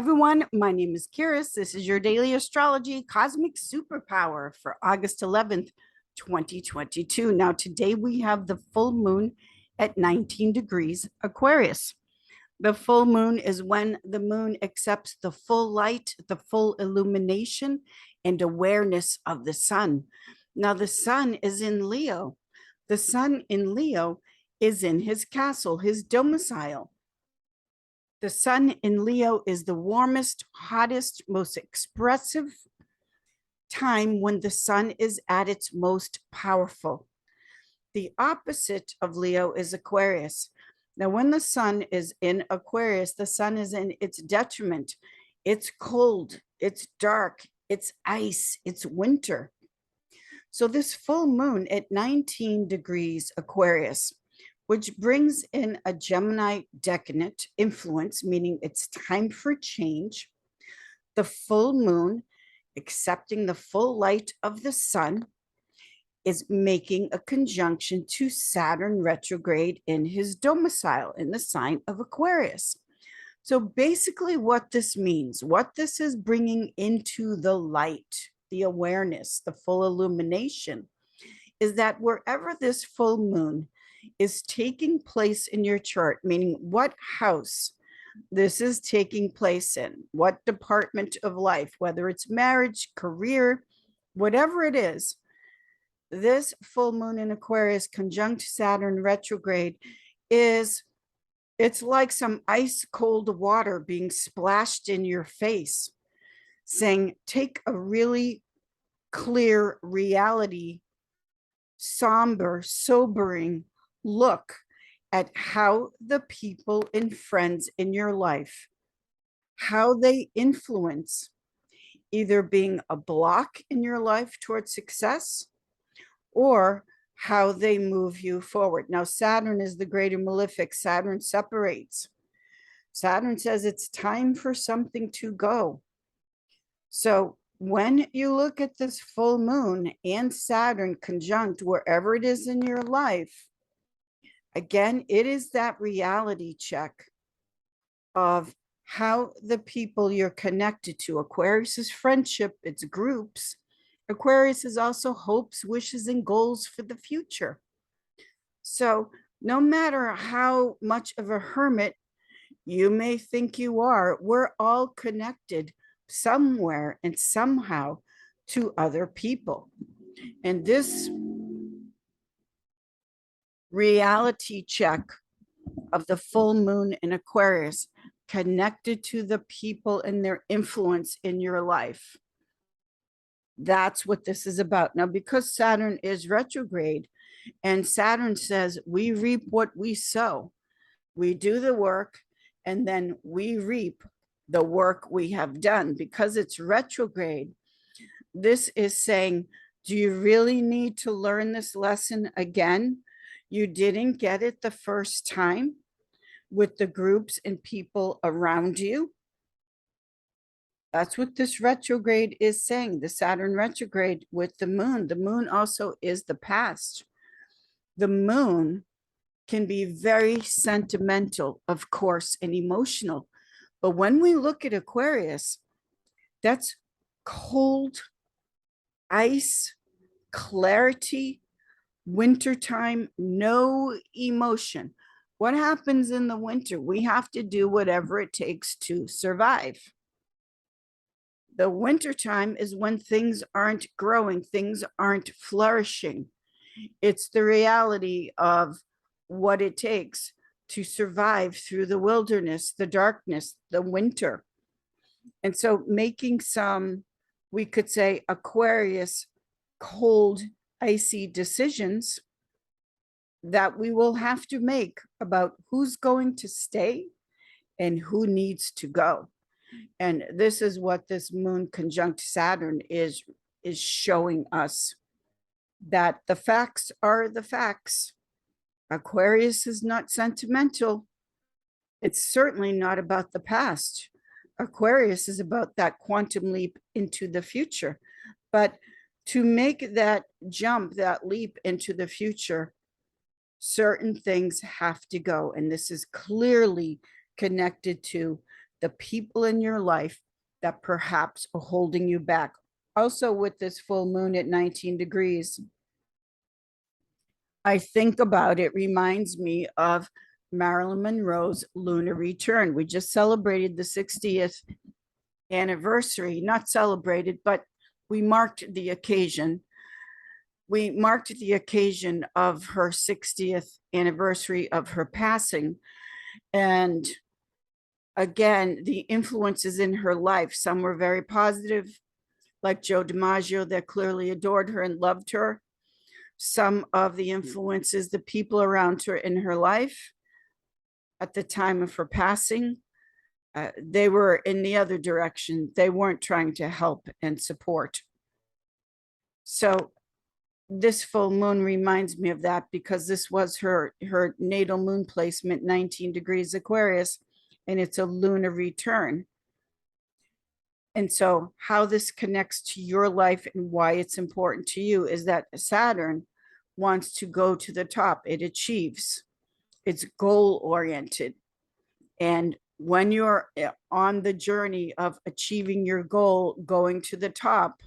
Everyone, my name is Kiris. This is your daily astrology cosmic superpower for August 11th, 2022. Now, today we have the full moon at 19 degrees Aquarius. The full moon is when the moon accepts the full light, the full illumination, and awareness of the sun. Now, the sun is in Leo. The sun in Leo is in his castle, his domicile. The sun in Leo is the warmest, hottest, most expressive time when the sun is at its most powerful. The opposite of Leo is Aquarius. Now, when the sun is in Aquarius, the sun is in its detriment. It's cold, it's dark, it's ice, it's winter. So this full moon at 19 degrees Aquarius, which brings in a Gemini decadent influence, meaning it's time for change. The full moon, accepting the full light of the sun, is making a conjunction to Saturn retrograde in his domicile in the sign of Aquarius. So basically what this means, what this is bringing into the light, the awareness, the full illumination, is that wherever this full moon is taking place in your chart, meaning what house this is taking place in, what department of life, whether it's marriage, career, whatever it is, this full moon in Aquarius conjunct Saturn retrograde it's like some ice cold water being splashed in your face, saying, take a really clear reality, somber, sobering look at how the people and friends in your life, how they influence either being a block in your life towards success or how they move you forward. Now, Saturn is the greater malefic. Saturn separates. Saturn says it's time for something to go. So when you look at this full moon and Saturn conjunct wherever it is in your life, again, it is that reality check of how the people you're connected to. Aquarius is friendship, it's groups. Aquarius is also hopes, wishes, and goals for the future. So no matter how much of a hermit you may think you are, we're all connected somewhere and somehow to other people. And this reality check of the full moon in Aquarius connected to the people and their influence in your life. That's what this is about. Now, because Saturn is retrograde and Saturn says we reap what we sow, we do the work and then we reap the work we have done. Because it's retrograde, this is saying, do you really need to learn this lesson again? You didn't get it the first time with the groups and people around you. That's what this retrograde is saying, the Saturn retrograde with the moon. The moon also is the past. The moon can be very sentimental, of course, and emotional. But when we look at Aquarius, that's cold, ice, clarity, wintertime, no emotion. What happens in the winter? We have to do whatever it takes to survive. The wintertime is when things aren't growing, things aren't flourishing. It's the reality of what it takes to survive through the wilderness, the darkness, the winter. And so making some, we could say, Aquarius cold, icy decisions that we will have to make about who's going to stay and who needs to go. And this is what this moon conjunct Saturn is showing us, that the facts are the facts. Aquarius is not sentimental. It's certainly not about the past. Aquarius is about that quantum leap into the future. But to make that jump, that leap into the future, certain things have to go. And this is clearly connected to the people in your life that perhaps are holding you back. Also, with this full moon at 19 degrees, I think about it reminds me of Marilyn Monroe's lunar return. We just celebrated the 60th anniversary, not celebrated, but we marked the occasion. We marked the occasion of her 60th anniversary of her passing. And again, the influences in her life, some were very positive, like Joe DiMaggio, that clearly adored her and loved her. Some of the influences, the people around her in her life at the time of her passing, they were in the other direction. They weren't trying to help and support. So this full moon reminds me of that, because this was her natal moon placement, 19 degrees Aquarius, and it's a lunar return. And so how this connects to your life and why it's important to you is that Saturn wants to go to the top. It achieves. It's goal oriented. And when you're on the journey of achieving your goal, going to the top,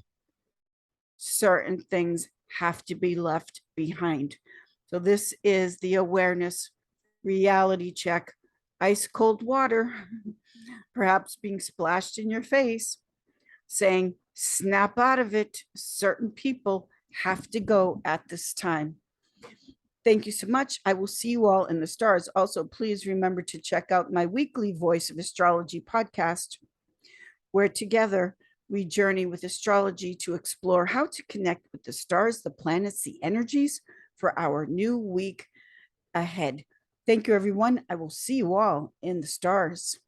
certain things have to be left behind. So this is the awareness reality check. Ice cold water, perhaps being splashed in your face, saying, snap out of it. Certain people have to go at this time. Thank you so much. I will see you all in the stars. Also, please remember to check out my weekly Voice of Astrology podcast, where together we journey with astrology to explore how to connect with the stars, the planets, the energies for our new week ahead. Thank you, everyone. I will see you all in the stars.